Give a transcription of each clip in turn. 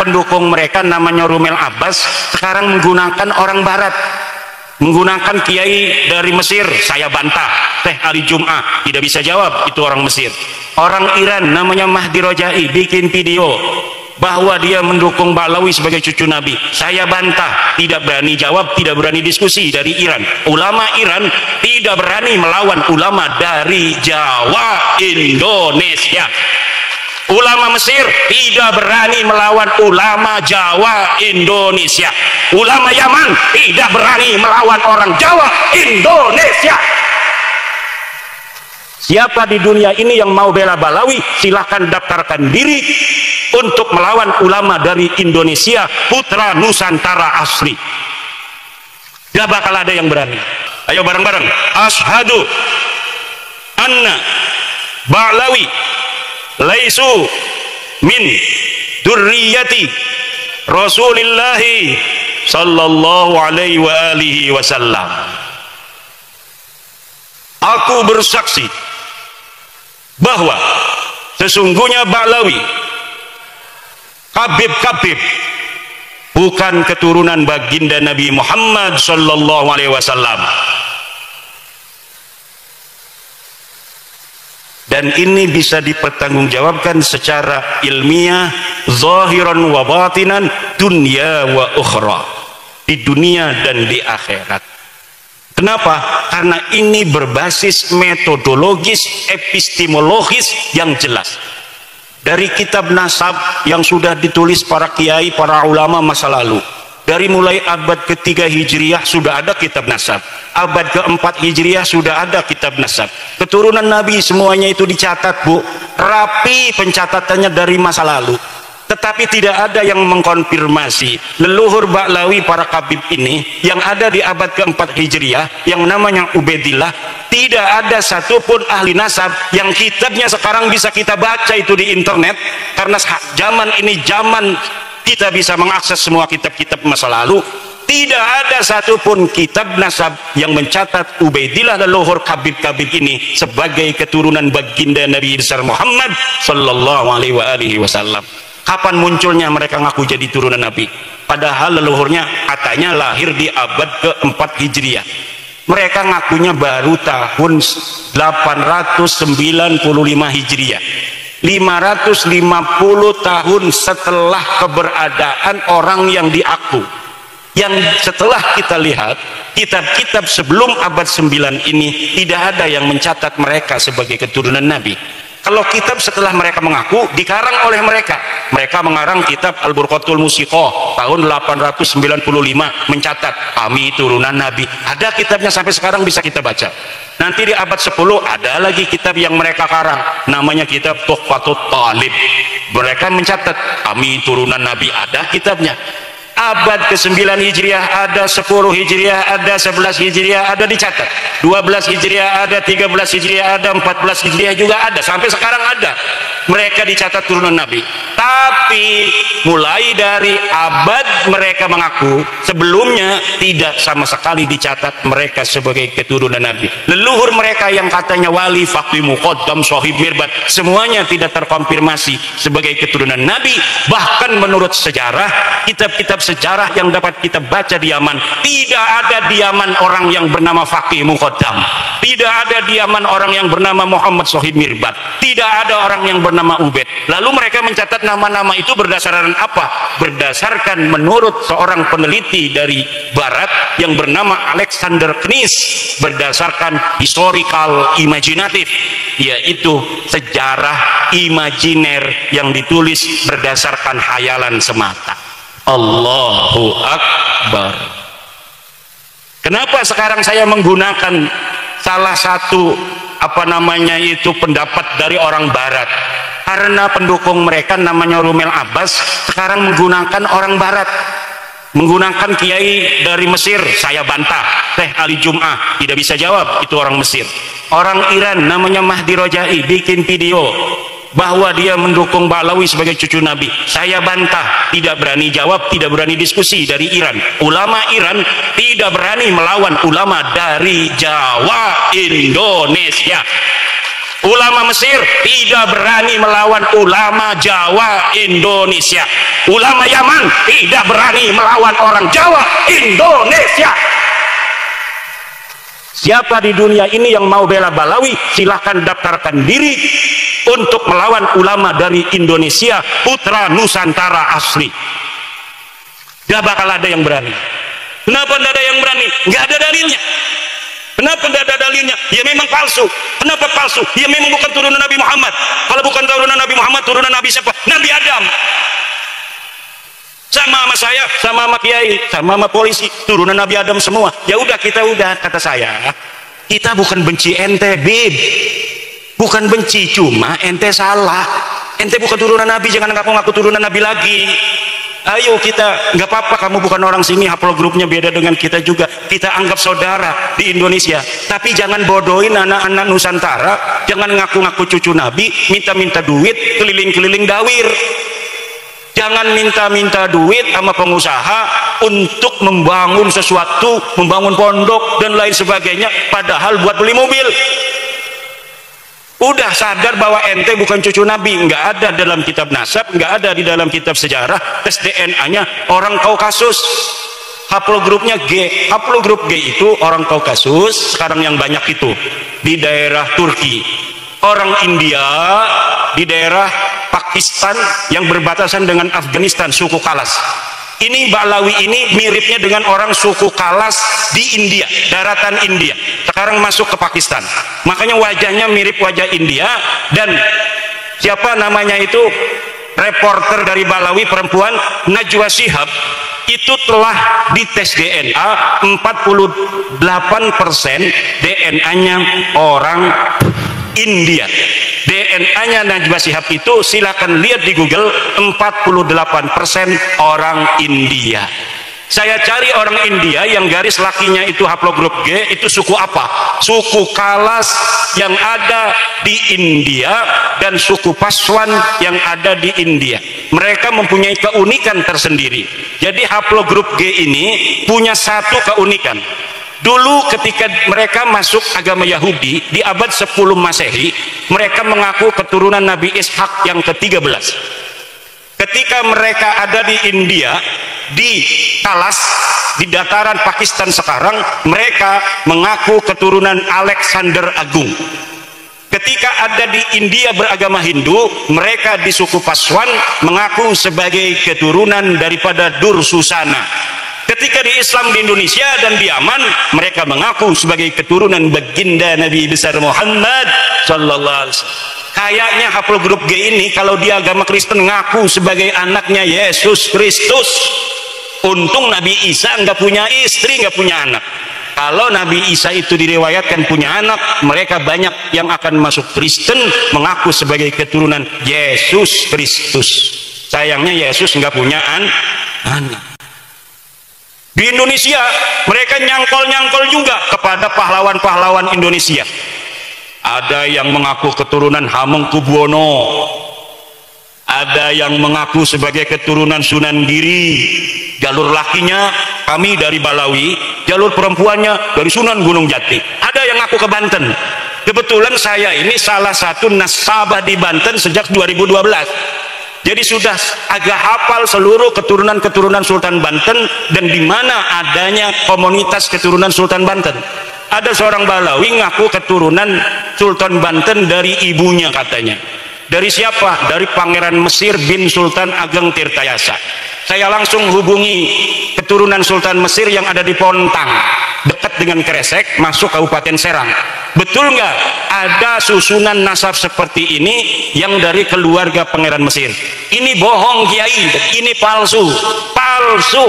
pendukung mereka namanya Rumel Abbas sekarang menggunakan orang barat, menggunakan kiai dari Mesir. Saya bantah, Teh Ali Jum'ah tidak bisa jawab, itu orang Mesir. Orang Iran namanya Mahdi Rojai bikin video bahwa dia mendukung Ba'lawi sebagai cucu Nabi. Saya bantah, tidak berani jawab, tidak berani diskusi dari Iran. Ulama Iran tidak berani melawan ulama dari Jawa, Indonesia. Ulama Mesir tidak berani melawan ulama Jawa, Indonesia. Ulama Yaman tidak berani melawan orang Jawa, Indonesia. Siapa di dunia ini yang mau bela Ba'lawi, silahkan daftarkan diri untuk melawan ulama dari Indonesia, putra Nusantara asli. Gak bakal ada yang berani. Ayo bareng-bareng. Ashadu anna Ba'lawi laisu min durriyati Rasulillahi sallallahu alaihi wa alihi wasallam. Aku bersaksi bahwa sesungguhnya Ba'lawi, Habib bukan keturunan baginda Nabi Muhammad sallallahu alaihi wasallam. Dan ini bisa dipertanggungjawabkan secara ilmiah, zahiran wa batinan, dunya wa ukhra, di dunia dan di akhirat. Kenapa? Karena ini berbasis metodologis, epistemologis yang jelas. Dari kitab nasab yang sudah ditulis para kiai, para ulama masa lalu. Dari mulai abad ke-3 Hijriah sudah ada kitab nasab. Abad ke-4 Hijriah sudah ada kitab nasab. Keturunan Nabi semuanya itu dicatat, Bu. Rapi pencatatannya dari masa lalu. Tetapi tidak ada yang mengkonfirmasi leluhur Ba'lawi para Habib ini yang ada di abad ke-4 Hijriah yang namanya Ubaidillah. Tidak ada satupun ahli nasab yang kitabnya sekarang bisa kita baca itu di internet, karena zaman ini zaman kita bisa mengakses semua kitab-kitab masa lalu. Tidak ada satupun kitab nasab yang mencatat Ubaidillah leluhur Habib-Habib ini sebagai keturunan baginda Nabi besar Muhammad sallallahu alaihi wasallam. Kapan munculnya mereka ngaku jadi turunan Nabi? Padahal leluhurnya katanya lahir di abad ke-4 Hijriah. Mereka ngakunya baru tahun 895 Hijriah. 550 tahun setelah keberadaan orang yang diaku. Yang setelah kita lihat kitab-kitab sebelum abad 9 ini tidak ada yang mencatat mereka sebagai keturunan Nabi. Kalau kitab setelah mereka mengaku dikarang oleh mereka. Mereka mengarang kitab Al-Burqatul Musiqah tahun 895 mencatat kami turunan Nabi. Ada kitabnya sampai sekarang bisa kita baca. Nanti di abad 10 ada lagi kitab yang mereka karang, namanya kitab Tuhfatut Talib. Mereka mencatat kami turunan Nabi, ada kitabnya. Abad ke-9 Hijriah ada, 10 Hijriah ada, 11 Hijriah ada dicatat, 12 Hijriah ada, 13 Hijriah ada, 14 Hijriah juga ada, sampai sekarang ada mereka dicatat turunan Nabi. Tapi mulai dari abad mereka mengaku, sebelumnya tidak sama sekali dicatat mereka sebagai keturunan Nabi. Leluhur mereka yang katanya wali, faqih, muqaddam, sahib, mirbat, semuanya tidak terkonfirmasi sebagai keturunan Nabi. Bahkan menurut sejarah, kitab-kitab sejarah yang dapat kita baca di Yaman, tidak ada di Yaman orang yang bernama faqih muqaddam, tidak ada di Yaman orang yang bernama Muhammad sahib mirbat, tidak ada orang yang bernama Ubaid. Lalu mereka mencatat nama-nama itu berdasarkan apa? Berdasarkan menurut seorang peneliti dari barat yang bernama Alexander Knies, berdasarkan historical imajinatif, yaitu sejarah imajiner yang ditulis berdasarkan khayalan semata. Allahu Akbar. Kenapa sekarang saya menggunakan salah satu pendapat dari orang barat? Karena pendukung mereka namanya Rumel Abbas sekarang menggunakan orang barat, menggunakan kiai dari Mesir. Saya bantah, Teh Ali Jum'ah tidak bisa jawab, itu orang Mesir. Orang Iran namanya Mahdi Rojai bikin video bahwa dia mendukung Ba'lawi sebagai cucu Nabi. Saya bantah, tidak berani jawab, tidak berani diskusi dari Iran. Ulama Iran tidak berani melawan ulama dari Jawa, Indonesia. Ulama Mesir tidak berani melawan ulama Jawa Indonesia. Ulama Yaman tidak berani melawan orang Jawa Indonesia. Siapa di dunia ini yang mau bela Balawi, silahkan daftarkan diri untuk melawan ulama dari Indonesia, putra Nusantara asli. Gak bakal ada yang berani. Kenapa tidak ada yang berani? Gak ada dalilnya. Kenapa tidak ada dalilnya? Ya memang palsu. Kenapa palsu? Ya memang bukan turunan Nabi Muhammad. Kalau bukan turunan Nabi Muhammad, turunan Nabi siapa? Nabi Adam. Sama saya, sama kiai, sama polisi, turunan Nabi Adam semua. Ya udah, kita udah, kata saya, kita bukan benci ente, Bib. Bukan benci, cuma ente salah. Ente bukan turunan Nabi, jangan ngaku-ngaku turunan Nabi lagi. Ayo kita, nggak apa-apa kamu bukan orang sini, haplog grupnya beda dengan kita juga, kita anggap saudara di Indonesia. Tapi jangan bodohin anak-anak Nusantara, jangan ngaku-ngaku cucu Nabi, minta-minta duit, keliling-keliling dawir. Jangan minta-minta duit sama pengusaha untuk membangun sesuatu, membangun pondok dan lain sebagainya, padahal buat beli mobil. Udah sadar bahwa ente bukan cucu Nabi, nggak ada dalam kitab nasab, nggak ada di dalam kitab sejarah, tes DNA-nya orang Kaukasus, haplogrupnya G. Haplogrup G itu orang Kaukasus, sekarang yang banyak itu di daerah Turki, orang India di daerah Pakistan yang berbatasan dengan Afghanistan, suku Kalas. Ini Balawi ini miripnya dengan orang suku Kalas di India, daratan India. Sekarang masuk ke Pakistan. Makanya wajahnya mirip wajah India. Dan siapa namanya itu, reporter dari Balawi perempuan, Najwa Shihab, itu telah dites DNA, 48% DNA-nya orang India. DNA-nya Najwa Shihab itu silakan lihat di Google, 48% orang India. Saya cari orang India yang garis lakinya itu haplogrup G, itu suku apa? Suku Kalas yang ada di India dan suku Paswan yang ada di India. Mereka mempunyai keunikan tersendiri. Jadi haplogrup G ini punya satu keunikan. Dulu ketika mereka masuk agama Yahudi di abad 10 Masehi, mereka mengaku keturunan Nabi Ishak yang ke-13. Ketika mereka ada di India, di Kalas, di dataran Pakistan sekarang, mereka mengaku keturunan Alexander Agung. Ketika ada di India beragama Hindu, mereka di suku Paswan mengaku sebagai keturunan daripada Dursusana. Ketika di Islam di Indonesia dan di Yaman, mereka mengaku sebagai keturunan baginda Nabi besar Muhammad sallallahu alaihi wasallam. Kayaknya haplogrup G ini kalau di agama Kristen ngaku sebagai anaknya Yesus Kristus. Untung Nabi Isa nggak punya istri, nggak punya anak. Kalau Nabi Isa itu diriwayatkan punya anak, mereka banyak yang akan masuk Kristen mengaku sebagai keturunan Yesus Kristus. Sayangnya Yesus nggak punya anak. Di Indonesia mereka nyangkol-nyangkol juga kepada pahlawan-pahlawan Indonesia. Ada yang mengaku keturunan Hamengkubuwono, ada yang mengaku sebagai keturunan Sunan Giri. Jalur lakinya kami dari Balawi, jalur perempuannya dari Sunan Gunung Jati. Ada yang ngaku ke Banten. Kebetulan saya ini salah satu nasabah di Banten sejak 2012. Jadi sudah agak hafal seluruh keturunan-keturunan Sultan Banten dan di mana adanya komunitas keturunan Sultan Banten. Ada seorang Balawi ngaku keturunan Sultan Banten dari ibunya katanya. Dari siapa? Dari Pangeran Mesir bin Sultan Ageng Tirtayasa. Saya langsung hubungi keturunan Sultan Mesir yang ada di Pontang, dekat dengan Kresek, masuk Kabupaten Serang. Betul nggak ada susunan nasab seperti ini yang dari keluarga Pangeran Mesir? Ini bohong Kiai, ini palsu, palsu.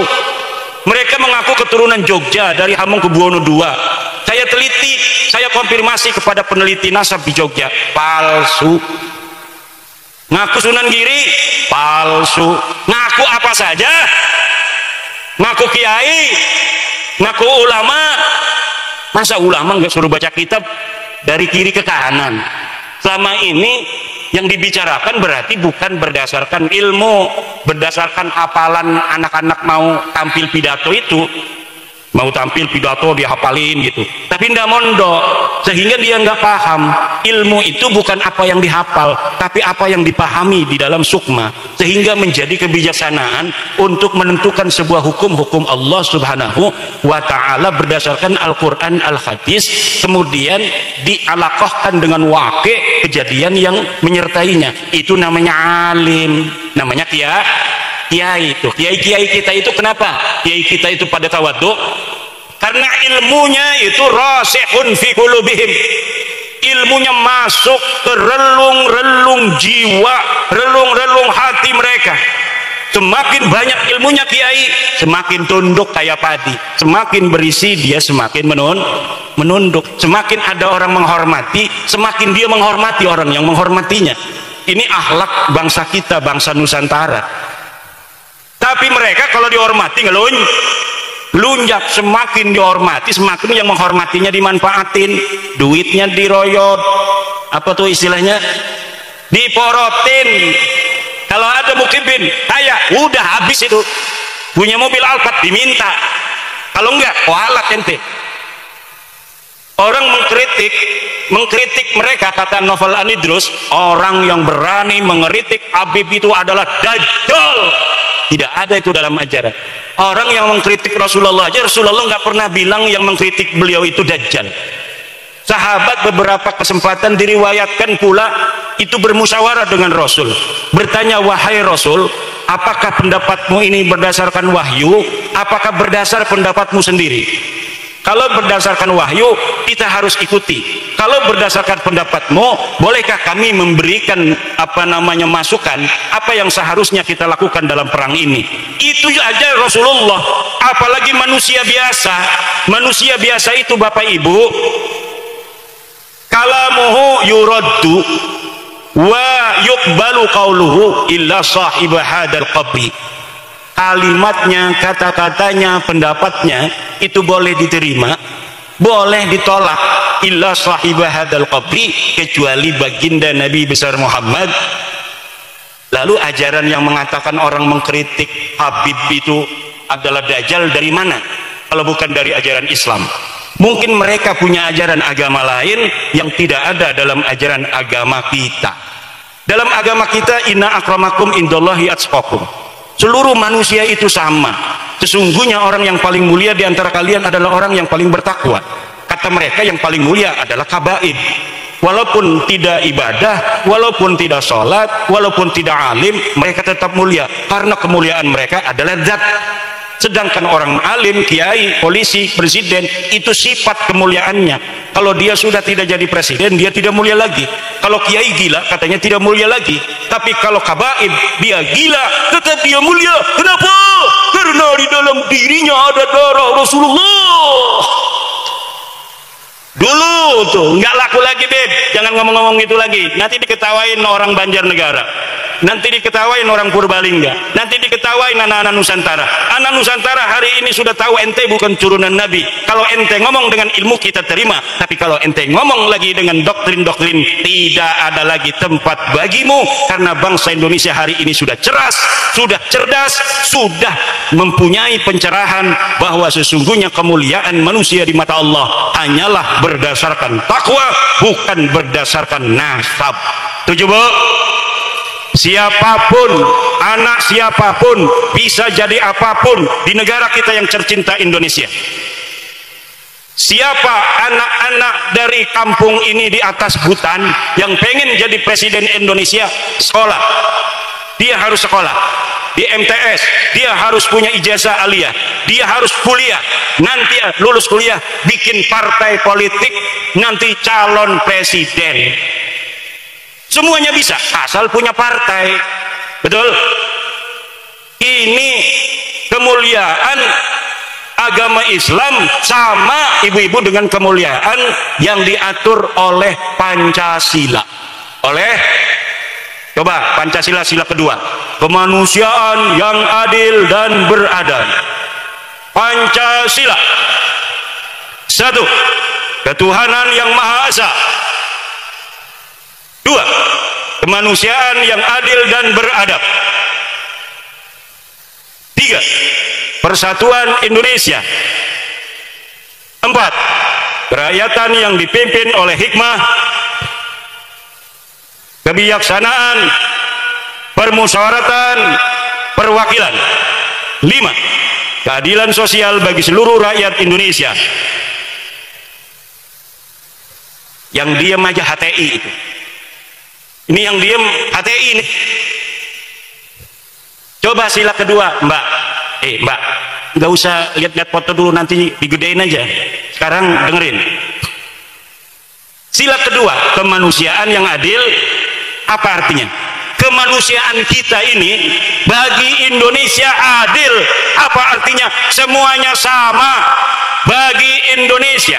Mereka mengaku keturunan Jogja dari Hamengkubuwono II. Saya teliti, saya konfirmasi kepada peneliti nasab di Jogja, palsu. Ngaku Sunan Giri, palsu. Ngaku apa saja, ngaku kiai, ngaku ulama. Masa ulama nggak suruh baca kitab dari kiri ke kanan? Selama ini yang dibicarakan berarti bukan berdasarkan ilmu, berdasarkan hafalan anak-anak mau tampil pidato itu. mau tampil pidato dia hafalin gitu, tapi ndak mondok, sehingga dia nggak paham. Ilmu itu bukan apa yang dihafal, tapi apa yang dipahami di dalam sukma, sehingga menjadi kebijaksanaan untuk menentukan sebuah hukum Allah Subhanahu wa Ta'ala berdasarkan Al-Quran, Al-Hadis, kemudian dialakohkan dengan wakil kejadian yang menyertainya. Itu namanya alim, namanya kiai. Itu kiai kita itu kenapa kiai kita itu pada tawadhu? Karena ilmunya itu rasihun fi qulubihim, ilmunya masuk ke relung-relung jiwa, relung-relung hati mereka. Semakin banyak ilmunya kiai, semakin tunduk kayak padi, semakin berisi dia semakin menunduk. Semakin ada orang menghormati, semakin dia menghormati orang yang menghormatinya. Ini akhlak bangsa kita, bangsa Nusantara. Tapi mereka kalau dihormati lunjak, semakin dihormati semakin yang menghormatinya dimanfaatin, duitnya diroyot, apa tuh istilahnya, diporotin. Kalau ada mukibin kaya udah habis itu, punya mobil Alphard diminta, kalau enggak walat ente. Orang mengkritik mereka, kata Novel Anidrus, orang yang berani mengkritik Habib itu adalah dajjal. Tidak ada itu dalam ajaran. Orang yang mengkritik Rasulullah aja, Rasulullah nggak pernah bilang yang mengkritik beliau itu dajjal. Sahabat beberapa kesempatan diriwayatkan pula itu bermusyawarah dengan Rasul, bertanya, wahai Rasul, apakah pendapatmu ini berdasarkan wahyu, apakah berdasar pendapatmu sendiri? Kalau berdasarkan wahyu kita harus ikuti, kalau berdasarkan pendapatmu bolehkah kami memberikan masukan apa yang seharusnya kita lakukan dalam perang ini? Itu aja Rasulullah, apalagi manusia biasa. Manusia biasa itu Bapak Ibu, kalamuhu yuraddu wa yuqbalu qauluhu illa sahib hadal qabri. Kalimatnya, kata-katanya, pendapatnya itu boleh diterima, boleh ditolak, illa sahibah hadal qabri, kecuali baginda Nabi besar Muhammad. Lalu ajaran yang mengatakan orang mengkritik Habib itu adalah dajjal dari mana kalau bukan dari ajaran Islam? Mungkin mereka punya ajaran agama lain yang tidak ada dalam ajaran agama kita. Dalam agama kita, inna akramakum indallahi atqakum, seluruh manusia itu sama. Sesungguhnya orang yang paling mulia di antara kalian adalah orang yang paling bertakwa. Kata mereka yang paling mulia adalah kabaib. Walaupun tidak ibadah, walaupun tidak sholat, walaupun tidak alim, mereka tetap mulia karena kemuliaan mereka adalah zat. Sedangkan orang alim, kiai, polisi, presiden, itu sifat kemuliaannya. Kalau dia sudah tidak jadi presiden, dia tidak mulia lagi. Kalau kiai gila, katanya tidak mulia lagi. Tapi kalau kabaib, dia gila, tetap dia mulia. Kenapa? Karena di dalam dirinya ada darah Rasulullah. Dulu tuh nggak laku lagi, Beb. Jangan ngomong-ngomong gitu lagi, nanti diketawain orang Banjarnegara, nanti diketawain orang Purbalingga, nanti diketawain anak-anak Nusantara. Anak Nusantara hari ini sudah tahu ente bukan turunan Nabi. Kalau ente ngomong dengan ilmu kita terima, tapi kalau ente ngomong lagi dengan doktrin-doktrin, tidak ada lagi tempat bagimu. Karena bangsa Indonesia hari ini sudah cerdas, sudah mempunyai pencerahan bahwa sesungguhnya kemuliaan manusia di mata Allah hanyalah berdasarkan takwa, bukan berdasarkan nasab. Tujuh, Bu. Siapapun, anak siapapun bisa jadi apapun di negara kita yang tercinta Indonesia. Siapa anak-anak dari kampung ini di atas hutan yang pengen jadi presiden Indonesia, sekolah. Dia harus sekolah di MTS, dia harus punya ijazah aliyah, dia harus kuliah, nanti lulus kuliah bikin partai politik, nanti calon presiden. Semuanya bisa asal punya partai. Betul? Ini kemuliaan agama Islam sama ibu-ibu dengan kemuliaan yang diatur oleh Pancasila. Oleh, coba Pancasila sila kedua, kemanusiaan yang adil dan beradab. Pancasila. Satu, ketuhanan yang Maha Esa. Dua, kemanusiaan yang adil dan beradab. Tiga, persatuan Indonesia. Empat, kerakyatan yang dipimpin oleh hikmah, kebijaksanaan, permusyawaratan, perwakilan. Lima, keadilan sosial bagi seluruh rakyat Indonesia. Yang diam aja HTI itu. Ini yang diam HTI ini. Coba sila kedua, Mbak. Mbak, nggak usah lihat-lihat foto dulu, nanti digedein aja. Sekarang dengerin. Sila kedua, kemanusiaan yang adil. Apa artinya? Kemanusiaan kita ini bagi Indonesia adil. Apa artinya? Semuanya sama bagi Indonesia,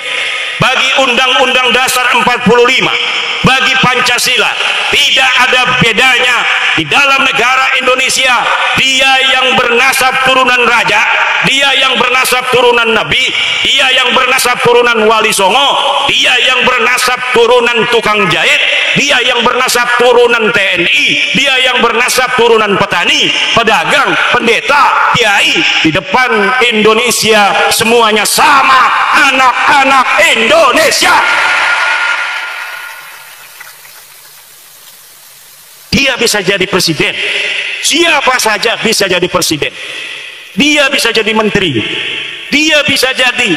bagi Undang-Undang Dasar 45, bagi Pancasila. Tidak ada bedanya di dalam negara Indonesia. Dia yang bernasab turunan raja, dia yang bernasab turunan nabi, dia yang bernasab turunan wali songo, dia yang bernasab turunan tukang jahit, dia yang bernasab turunan TNI, dia yang bernasab turunan petani, pedagang, pendeta, kiai. Di depan Indonesia semuanya sama, anak-anak Indonesia. Dia bisa jadi presiden, siapa saja bisa jadi presiden, dia bisa jadi menteri, dia bisa jadi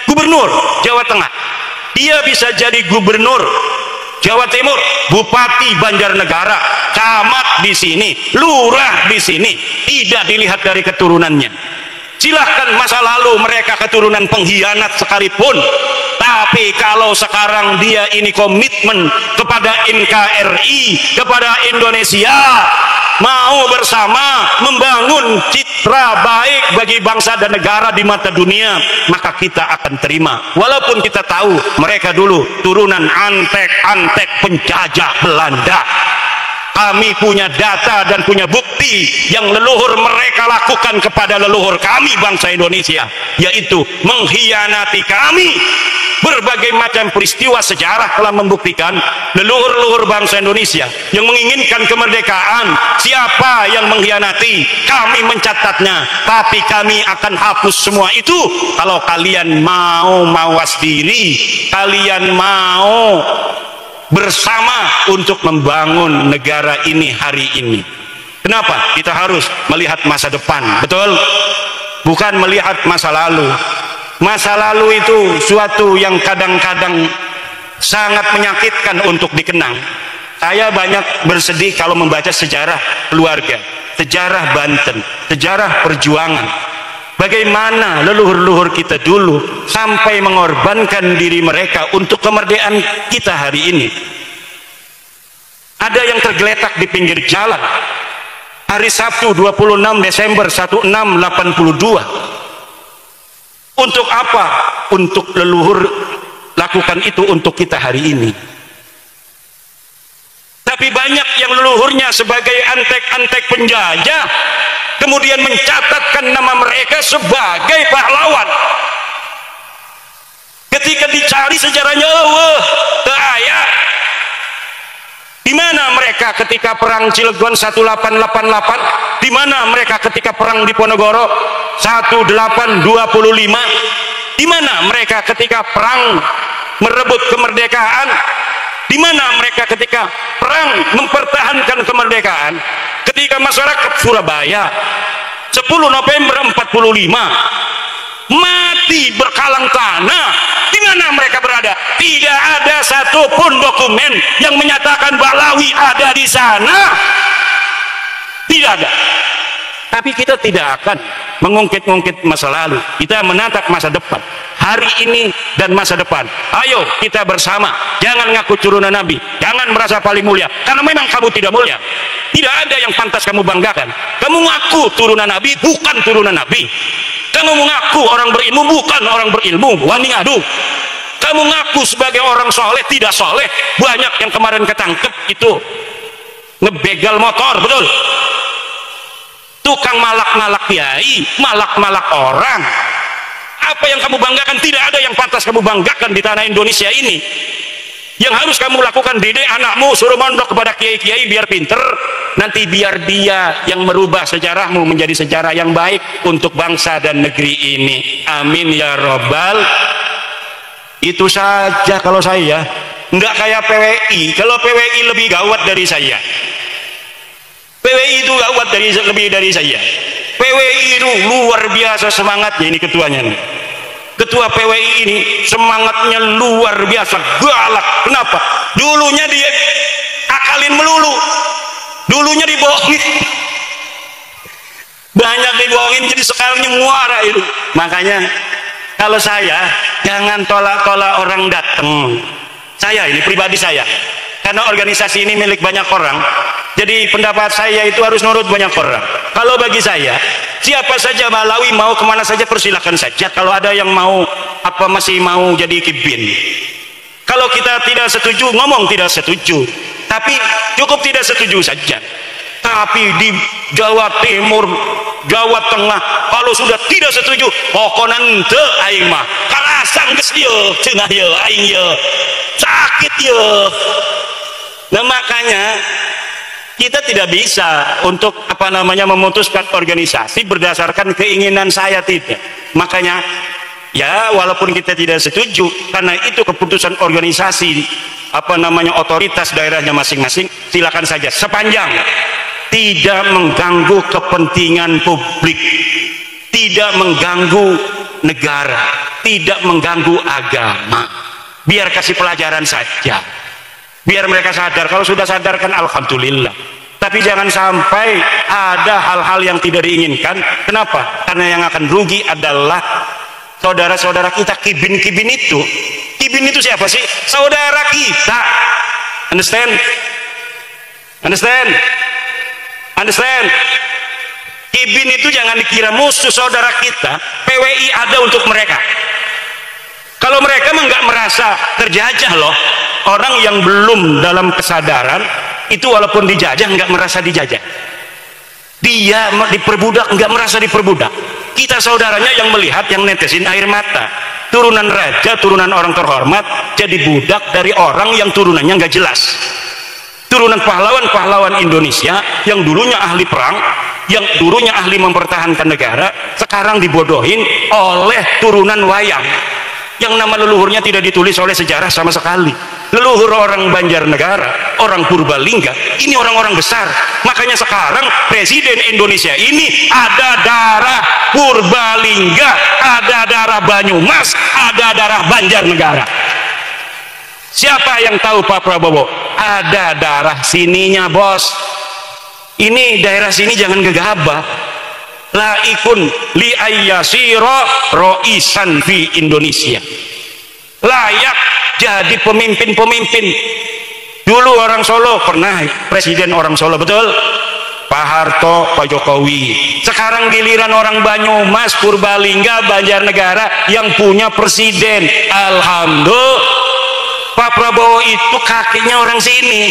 gubernur Jawa Tengah, dia bisa jadi gubernur Jawa Timur, bupati Banjarnegara, camat di sini, lurah di sini. Tidak dilihat dari keturunannya. Silahkan masa lalu mereka keturunan pengkhianat sekalipun, tapi kalau sekarang dia ini komitmen kepada NKRI, kepada Indonesia, mau bersama membangun citra baik bagi bangsa dan negara di mata dunia, maka kita akan terima. Walaupun kita tahu mereka dulu turunan antek-antek penjajah Belanda. Kami punya data dan punya bukti yang leluhur mereka lakukan kepada leluhur kami bangsa Indonesia, yaitu mengkhianati kami. Berbagai macam peristiwa sejarah telah membuktikan leluhur-leluhur bangsa Indonesia yang menginginkan kemerdekaan. Siapa yang mengkhianati? Kami mencatatnya, tapi kami akan hapus semua itu kalau kalian mau mawas diri, kalian mau bersama untuk membangun negara ini hari ini. Kenapa? Kita harus melihat masa depan, betul? Bukan melihat masa lalu. Masa lalu itu suatu yang kadang-kadang sangat menyakitkan untuk dikenang. Saya banyak bersedih kalau membaca sejarah keluarga, sejarah Banten, sejarah perjuangan. Bagaimana leluhur-leluhur kita dulu sampai mengorbankan diri mereka untuk kemerdekaan kita hari ini. Ada yang tergeletak di pinggir jalan hari Sabtu 26 Desember 1682. Untuk apa? Untuk leluhur lakukan itu untuk kita hari ini. Tapi banyak yang leluhurnya sebagai antek-antek penjajah kemudian mencatatkan nama mereka sebagai pahlawan. Ketika dicari sejarahnya,aya. Di mana mereka ketika perang Cilegon 1888? Di mana mereka ketika perang Diponegoro 1825? Di mana mereka ketika perang merebut kemerdekaan? Di mana mereka ketika perang mempertahankan kemerdekaan? Ketika masyarakat Surabaya 10 November 45 mati berkalang tanah, di mana mereka berada? Tidak ada satupun dokumen yang menyatakan Balawi ada di sana. Tidak ada. Tapi kita tidak akan mengungkit-ungkit masa lalu. Kita menatap masa depan, hari ini dan masa depan. Ayo kita bersama. Jangan ngaku turunan Nabi, jangan merasa paling mulia, karena memang kamu tidak mulia. Tidak ada yang pantas kamu banggakan. Kamu ngaku turunan Nabi, bukan turunan Nabi. Kamu mengaku orang berilmu, bukan orang berilmu. Wani ngadu. Kamu ngaku sebagai orang soleh, tidak soleh. Banyak yang kemarin ketangkep itu ngebegal motor, betul? Tukang malak-malak kiai, malak-malak orang. Apa yang kamu banggakan? Tidak ada yang pantas kamu banggakan di tanah Indonesia ini. Yang harus kamu lakukan, didik anakmu, suruh mondok kepada kiai-kiai biar pinter. Nanti biar dia yang merubah sejarahmu menjadi sejarah yang baik untuk bangsa dan negeri ini. Amin ya robbal Itu saja kalau saya. Enggak kayak PWI. Kalau PWI lebih gawat dari saya. PWI itu gawat lebih dari saya. PWI itu luar biasa semangatnya, ini ketuanya nih. Ketua PWI ini semangatnya luar biasa, galak. Kenapa? Dulunya dia akalin melulu, dulunya dibohongin, banyak dibohongin, jadi sekarang muara itu. Makanya kalau saya jangan tolak-tolak orang datang. Saya ini pribadi saya, karena organisasi ini milik banyak orang, jadi pendapat saya itu harus nurut banyak orang. Kalau bagi saya, siapa saja Malawi mau kemana saja persilahkan saja. Kalau ada yang mau masih mau jadi kibin. Kalau kita tidak setuju, ngomong tidak setuju. Tapi cukup tidak setuju saja. Tapi di Jawa Timur, Jawa Tengah, kalau sudah tidak setuju, pokoknya ente aing mah kalasang geus dieu, cenah ye aing ye. Sakit ye. Nah makanya kita tidak bisa untuk memutuskan organisasi berdasarkan keinginan saya, tidak. Makanya ya walaupun kita tidak setuju, karena itu keputusan organisasi otoritas daerahnya masing-masing, silakan saja sepanjang tidak mengganggu kepentingan publik, tidak mengganggu negara, tidak mengganggu agama. Biar kasih pelajaran saja, biar mereka sadar. Kalau sudah sadar kan alhamdulillah. Tapi jangan sampai ada hal-hal yang tidak diinginkan. Kenapa? Karena yang akan rugi adalah saudara-saudara kita. Kibin-kibin itu, kibin itu siapa sih? Saudara kita. Understand? Understand? Understand? Kibin itu jangan dikira musuh saudara kita. PWI ada untuk mereka. Kalau mereka nggak merasa terjajah loh. Orang yang belum dalam kesadaran itu walaupun dijajah nggak merasa dijajah. Dia diperbudak nggak merasa diperbudak. Kita saudaranya yang melihat, yang netesin air mata. Turunan raja, turunan orang terhormat jadi budak dari orang yang turunannya nggak jelas. Turunan pahlawan-pahlawan Indonesia yang dulunya ahli perang, yang dulunya ahli mempertahankan negara, sekarang dibodohin oleh turunan wayang yang nama leluhurnya tidak ditulis oleh sejarah sama sekali. Leluhur orang Banjarnegara, orang Purbalingga, ini orang-orang besar. Makanya sekarang Presiden Indonesia ini ada darah Purbalingga, ada darah Banyumas, ada darah Banjarnegara. Siapa yang tahu Pak Prabowo? Ada darah sininya, bos. Ini daerah sini jangan gegabah. Laikun li ayyasira roisan fi Indonesia. Layak jadi pemimpin-pemimpin. Dulu orang Solo pernah presiden orang Solo, betul? Pak Harto, Pak Jokowi. Sekarang giliran orang Banyumas, Purbalingga, Banjarnegara yang punya presiden. Alhamdulillah. Pak Prabowo itu kakeknya orang sini,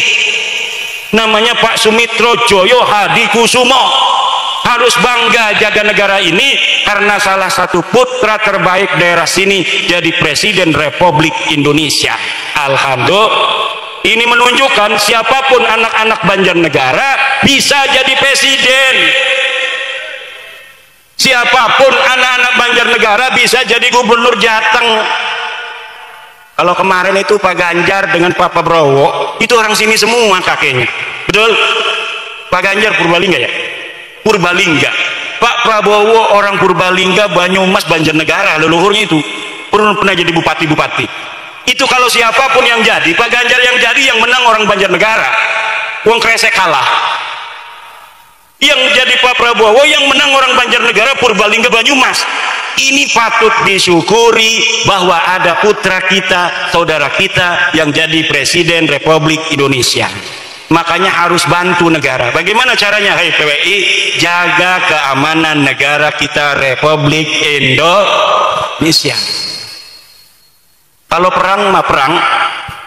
namanya Pak Sumitro Joyo Hadikusumo. Harus bangga jaga negara ini karena salah satu putra terbaik daerah sini jadi Presiden Republik Indonesia. Alhamdulillah. Ini menunjukkan siapapun anak-anak Banjarnegara bisa jadi presiden. Siapapun anak-anak Banjarnegara bisa jadi gubernur Jateng. Kalau kemarin itu Pak Ganjar dengan Pak Prabowo itu orang sini semua kakeknya, betul? Pak Ganjar Purbalingga ya? Purbalingga. Pak Prabowo orang Purbalingga, Banyumas, Banjarnegara, leluhurnya itu pernah jadi bupati-bupati. Itu kalau siapapun yang jadi, Pak Ganjar yang jadi, yang menang orang Banjarnegara, wong kresek kalah. Yang jadi Pak Prabowo yang menang orang Banjarnegara, Purbalingga, Banyumas. Ini patut disyukuri bahwa ada putra kita, saudara kita yang jadi Presiden Republik Indonesia. Makanya harus bantu negara. Bagaimana caranya? Hai PWI, jaga keamanan negara kita Republik Indonesia. Kalau perang mah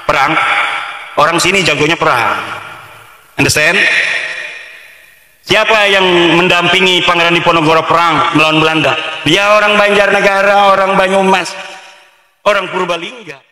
perang. Orang sini jagonya perang. Understand? Siapa yang mendampingi Pangeran Diponegoro perang melawan Belanda? Dia orang Banjarnegara, orang Banyumas, orang Purbalingga.